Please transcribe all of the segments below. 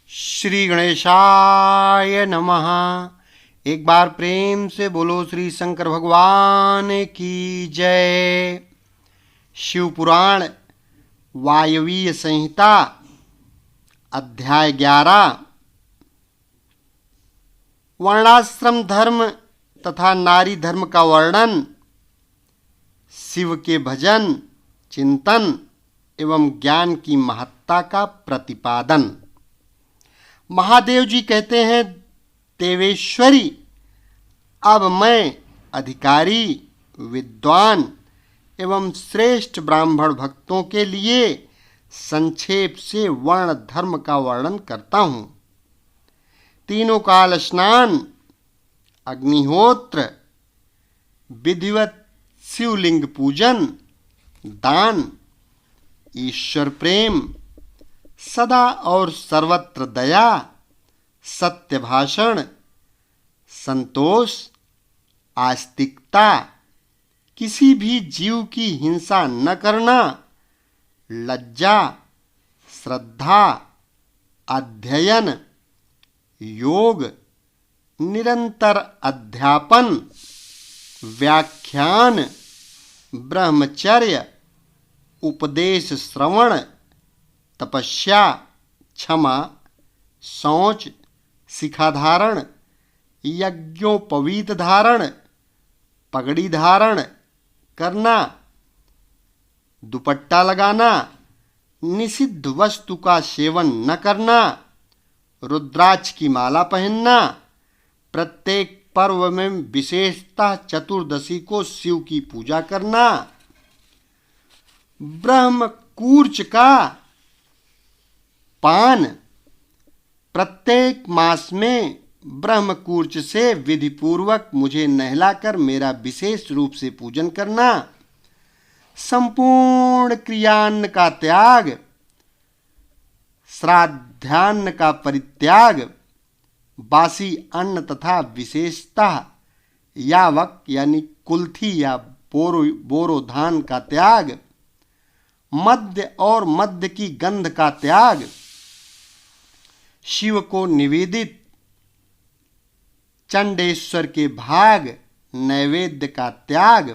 श्री गणेशाय नमः। एक बार प्रेम से बोलो श्री शंकर भगवान की जय। शिव पुराण वायवीय संहिता अध्याय 11 वर्णाश्रम धर्म तथा नारी धर्म का वर्णन, शिव के भजन चिंतन एवं ज्ञान की महत्ता का प्रतिपादन। महादेव जी कहते हैं, देवेश्वरी, अब मैं अधिकारी, विद्वान एवं श्रेष्ठ ब्राह्मण भक्तों के लिए संक्षेप से वर्ण धर्म का वर्णन करता हूँ। तीनों काल स्नान, अग्निहोत्र, विधिवत शिवलिंग पूजन, दान, ईश्वर प्रेम, सदा और सर्वत्र दया, सत्य भाषण, संतोष, आस्तिकता, किसी भी जीव की हिंसा न करना, लज्जा, श्रद्धा, अध्ययन, योग, निरंतर अध्यापन, व्याख्यान, ब्रह्मचर्य, उपदेश श्रवण, तपस्या, क्षमा, शौच, शिखा धारण, यज्ञोपवीत धारण, पगड़ी धारण करना, दुपट्टा लगाना, निषिद्ध वस्तु का सेवन न करना, रुद्राक्ष की माला पहनना, प्रत्येक पर्व में विशेषतः चतुर्दशी को शिव की पूजा करना, ब्रह्मकूर्च का पान, प्रत्येक मास में ब्रह्मकूर्च से विधिपूर्वक मुझे नहलाकर मेरा विशेष रूप से पूजन करना, संपूर्ण क्रियान्न का त्याग, श्राद्धान्न का परित्याग, बासी अन्न तथा विशेषतः यावक यानी कुल्थी या बोरो धान का त्याग, मद्य और मद्य की गंध का त्याग, शिव को निवेदित चंडेश्वर के भाग नैवेद्य का त्याग,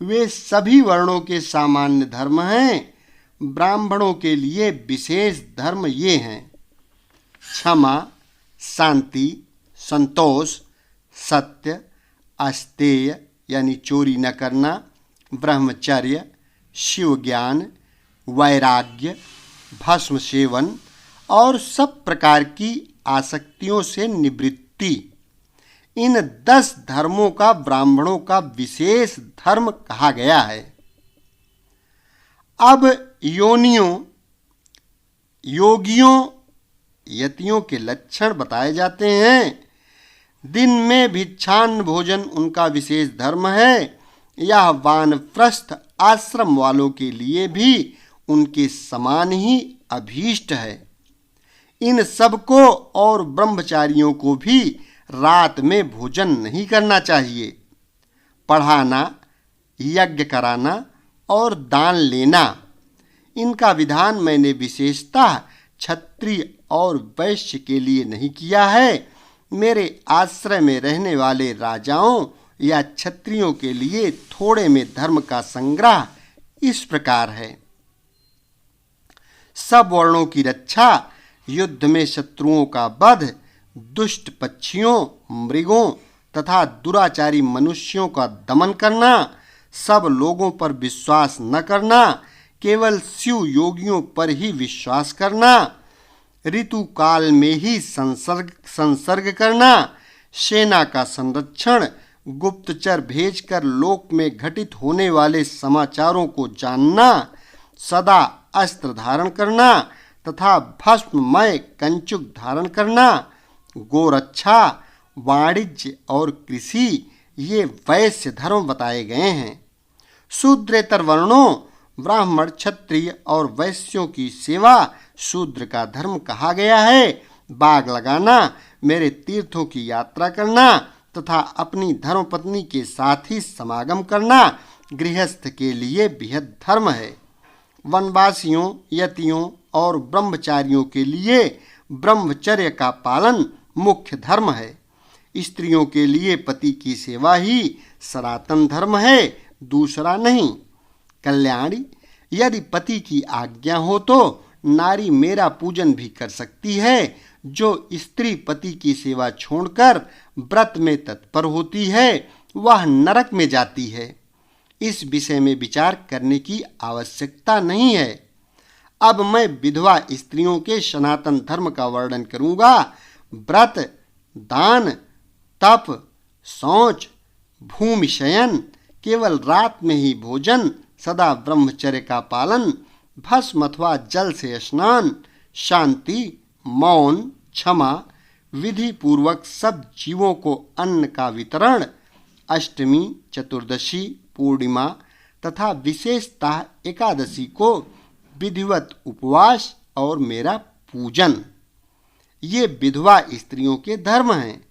वे सभी वर्णों के सामान्य धर्म हैं। ब्राह्मणों के लिए विशेष धर्म ये हैं: क्षमा, शांति, संतोष, सत्य, अस्तेय यानी चोरी न करना, ब्रह्मचर्य, शिव ज्ञान, वैराग्य, भस्म सेवन और सब प्रकार की आसक्तियों से निवृत्ति। इन 10 धर्मों का ब्राह्मणों का विशेष धर्म कहा गया है। अब योगियों, यतियों के लक्षण बताए जाते हैं। दिन में भिक्षान्न भोजन उनका विशेष धर्म है। यह वानप्रस्थ आश्रम वालों के लिए भी उनके समान ही अभीष्ट है। इन सबको और ब्रह्मचारियों को भी रात में भोजन नहीं करना चाहिए। पढ़ाना, यज्ञ कराना और दान लेना, इनका विधान मैंने विशेषतः क्षत्रिय और वैश्य के लिए नहीं किया है। मेरे आश्रय में रहने वाले राजाओं या क्षत्रियों के लिए थोड़े में धर्म का संग्रह इस प्रकार है: सब वर्णों की रक्षा, युद्ध में शत्रुओं का वध, दुष्ट पक्षियों, मृगों तथा दुराचारी मनुष्यों का दमन करना, सब लोगों पर विश्वास न करना, केवल शिव योगियों पर ही विश्वास करना, ऋतु काल में ही संसर्ग करना, सेना का संरक्षण, गुप्तचर भेजकर लोक में घटित होने वाले समाचारों को जानना, सदा अस्त्र धारण करना तथा भस्ममय कंचुक धारण करना, गोरक्षा, वाणिज्य और कृषि, ये वैश्य धर्म बताए गए हैं। शूद्रेतर वर्णों, ब्राह्मण, क्षत्रिय और वैश्यों की सेवा शूद्र का धर्म कहा गया है। बाग लगाना, मेरे तीर्थों की यात्रा करना तथा अपनी धर्मपत्नी के साथ ही समागम करना गृहस्थ के लिए बेहद धर्म है। वनवासियों, यतियों और ब्रह्मचारियों के लिए ब्रह्मचर्य का पालन मुख्य धर्म है। स्त्रियों के लिए पति की सेवा ही सनातन धर्म है, दूसरा नहीं। कल्याणी, यदि पति की आज्ञा हो तो नारी मेरा पूजन भी कर सकती है। जो स्त्री पति की सेवा छोड़कर व्रत में तत्पर होती है वह नरक में जाती है। इस विषय में विचार करने की आवश्यकता नहीं है। अब मैं विधवा स्त्रियों के सनातन धर्म का वर्णन करूंगा। व्रत, दान, तप, शौच, भूमि शयन, केवल रात में ही भोजन, सदा ब्रह्मचर्य का पालन, भस्म अथवा जल से स्नान, शांति, मौन, क्षमा, विधि पूर्वक सब जीवों को अन्न का वितरण, अष्टमी, चतुर्दशी, पूर्णिमा तथा विशेषतः एकादशी को विधिवत उपवास और मेरा पूजन, ये विधवा स्त्रियों के धर्म हैं।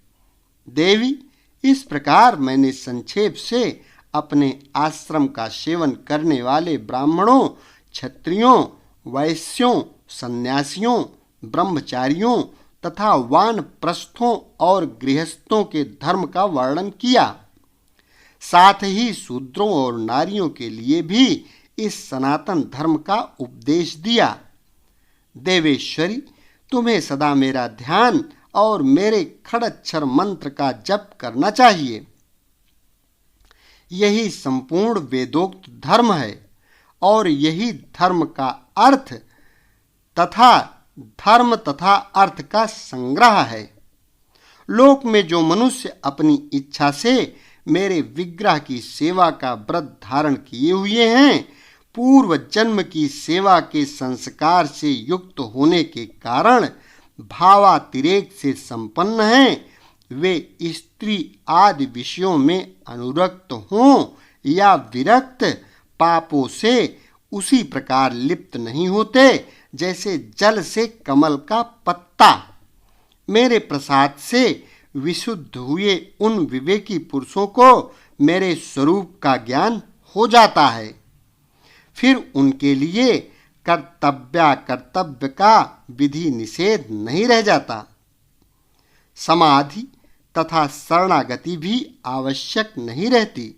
देवी, इस प्रकार मैंने संक्षेप से अपने आश्रम का सेवन करने वाले ब्राह्मणों, क्षत्रियों, वैश्यों, सन्यासियों, ब्रह्मचारियों तथा वानप्रस्थों और गृहस्थों के धर्म का वर्णन किया। साथ ही शूद्रों और नारियों के लिए भी इस सनातन धर्म का उपदेश दिया। देवेश्वरी, तुम्हें सदा मेरा ध्यान और मेरे खड़अक्षर मंत्र का जप करना चाहिए। यही संपूर्ण वेदोक्त धर्म है और यही धर्म तथा अर्थ का संग्रह है। लोक में जो मनुष्य अपनी इच्छा से मेरे विग्रह की सेवा का व्रत धारण किए हुए हैं, पूर्व जन्म की सेवा के संस्कार से युक्त होने के कारण भावातिरेक से संपन्न हैं, वे स्त्री आदि विषयों में अनुरक्त हों या विरक्त, पापों से उसी प्रकार लिप्त नहीं होते जैसे जल से कमल का पत्ता। मेरे प्रसाद से विशुद्ध हुए उन विवेकी पुरुषों को मेरे स्वरूप का ज्ञान हो जाता है। फिर उनके लिए कर्तव्य का विधि निषेध नहीं रह जाता। समाधि तथा शरणागति भी आवश्यक नहीं रहती।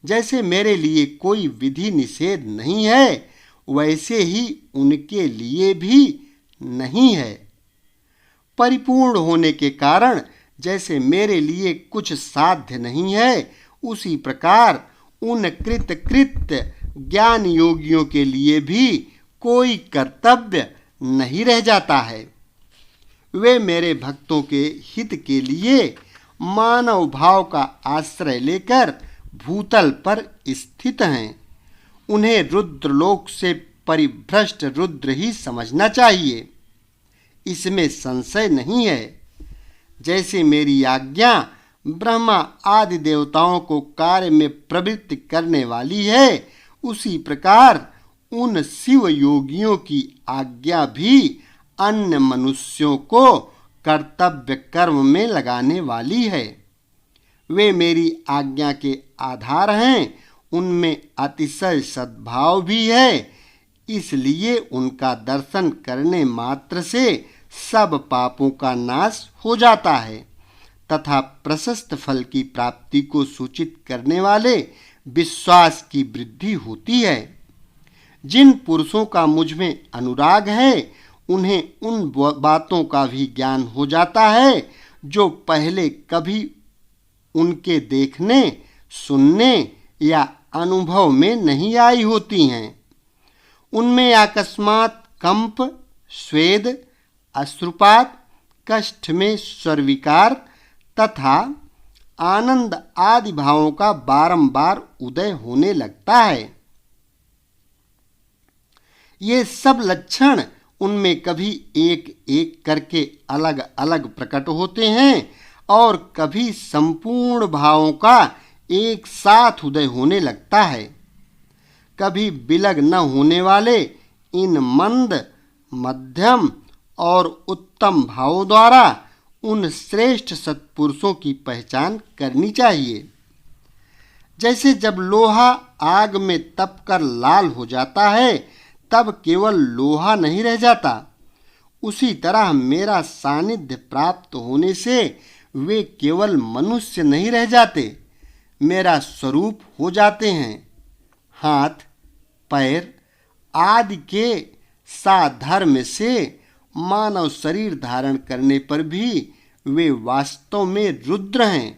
जैसे मेरे लिए कोई विधि निषेध नहीं है, वैसे ही उनके लिए भी नहीं है। परिपूर्ण होने के कारण जैसे मेरे लिए कुछ साध्य नहीं है, उसी प्रकार उन कृत ज्ञान योगियों के लिए भी कोई कर्तव्य नहीं रह जाता है। वे मेरे भक्तों के हित के लिए मानव भाव का आश्रय लेकर भूतल पर स्थित हैं। उन्हें रुद्रलोक से परिभ्रष्ट रुद्र ही समझना चाहिए, इसमें संशय नहीं है। जैसे मेरी आज्ञा ब्रह्मा आदि देवताओं को कार्य में प्रवृत्त करने वाली है, उसी प्रकार उन शिव योगियों की आज्ञा भी अन्य मनुष्यों को कर्तव्य कर्म में लगाने वाली है। वे मेरी आज्ञा के आधार हैं, उनमें अतिशय सद्भाव भी है, इसलिए उनका दर्शन करने मात्र से सब पापों का नाश हो जाता है तथा प्रशस्त फल की प्राप्ति को सूचित करने वाले विश्वास की वृद्धि होती है। जिन पुरुषों का मुझ में अनुराग है, उन्हें उन बातों का भी ज्ञान हो जाता है जो पहले कभी उनके देखने, सुनने या अनुभव में नहीं आई होती हैं। उनमें अकस्मात कंप, स्वेद, अश्रुपात, कष्ट में स्वर्विकार तथा आनंद आदि भावों का बारंबार उदय होने लगता है। ये सब लक्षण उनमें कभी एक एक करके अलग अलग प्रकट होते हैं और कभी संपूर्ण भावों का एक साथ उदय होने लगता है। कभी विलग न होने वाले इन मंद, मध्यम और उत्तम भावों द्वारा उन श्रेष्ठ सत्पुरुषों की पहचान करनी चाहिए। जैसे जब लोहा आग में तपकर लाल हो जाता है, तब केवल लोहा नहीं रह जाता, उसी तरह मेरा सानिध्य प्राप्त होने से वे केवल मनुष्य नहीं रह जाते, मेरा स्वरूप हो जाते हैं। हाथ, पैर आदि के साधर्म से मानव शरीर धारण करने पर भी वे वास्तव में रुद्र हैं।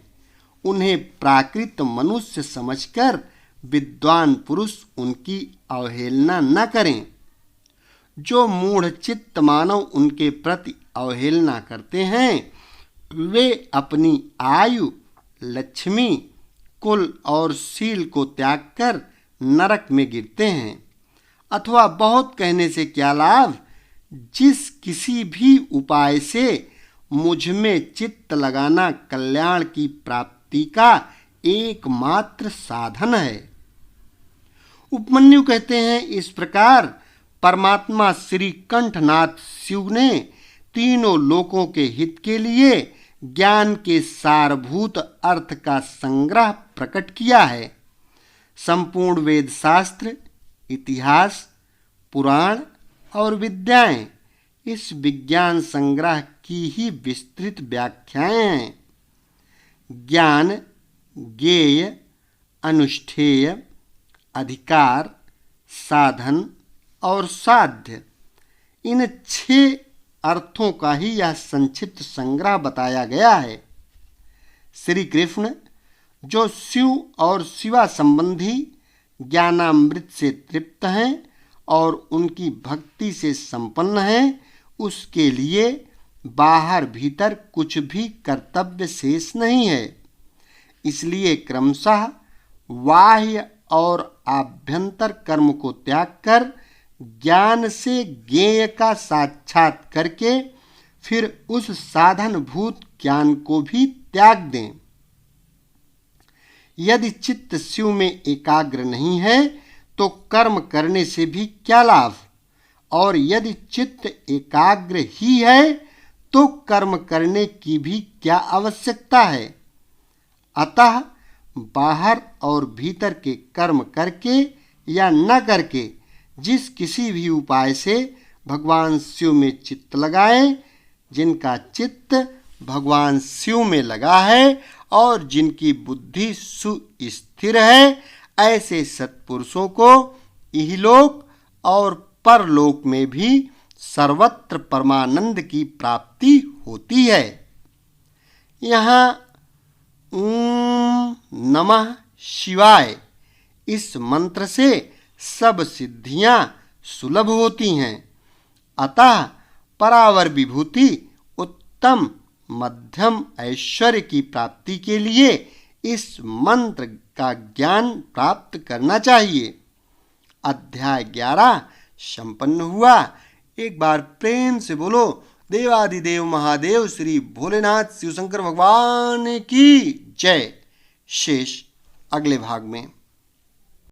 उन्हें प्राकृत मनुष्य समझकर विद्वान पुरुष उनकी अवहेलना न करें। जो मूढ़ चित्त मानव उनके प्रति अवहेलना करते हैं, वे अपनी आयु, लक्ष्मी, कुल और शील को त्याग कर नरक में गिरते हैं। अथवा बहुत कहने से क्या लाभ, जिस किसी भी उपाय से मुझ में चित्त लगाना कल्याण की प्राप्ति का एकमात्र साधन है। उपमन्यु कहते हैं, इस प्रकार परमात्मा श्री कंठनाथ शिव ने तीनों लोकों के हित के लिए ज्ञान के सारभूत अर्थ का संग्रह प्रकट किया है। संपूर्ण वेद शास्त्र, इतिहास, पुराण और विद्याएं इस विज्ञान संग्रह की ही विस्तृत व्याख्याएं हैं। ज्ञान, ज्ञेय, अनुष्ठेय, अधिकार, साधन और साध्य, इन 6 अर्थों का ही यह संक्षिप्त संग्रह बताया गया है। श्री कृष्ण जो शिव और शिवा संबंधी ज्ञानामृत से तृप्त हैं और उनकी भक्ति से संपन्न हैं, उसके लिए बाहर भीतर कुछ भी कर्तव्य शेष नहीं है। इसलिए क्रमशः बाह्य और आभ्यंतर कर्म को त्याग कर ज्ञान से ज्ञेय का साक्षात करके फिर उस साधनभूत ज्ञान को भी त्याग दें। यदि चित्त शिव में एकाग्र नहीं है तो कर्म करने से भी क्या लाभ, और यदि चित्त एकाग्र ही है तो कर्म करने की भी क्या आवश्यकता है। अतः बाहर और भीतर के कर्म करके या न करके जिस किसी भी उपाय से भगवान शिव में चित्त लगाएं, जिनका चित्त भगवान शिव में लगा है और जिनकी बुद्धि सुस्थिर है, ऐसे सत्पुरुषों को इहलोक और परलोक में भी सर्वत्र परमानंद की प्राप्ति होती है। यहाँ ओम नमः शिवाय इस मंत्र से सब सिद्धियां सुलभ होती हैं। अतः परावर विभूति उत्तम मध्यम ऐश्वर्य की प्राप्ति के लिए इस मंत्र का ज्ञान प्राप्त करना चाहिए। अध्याय 11 संपन्न हुआ। एक बार प्रेम से बोलो देवादिदेव महादेव श्री भोलेनाथ शिव शंकर भगवान की जय। शेष अगले भाग में।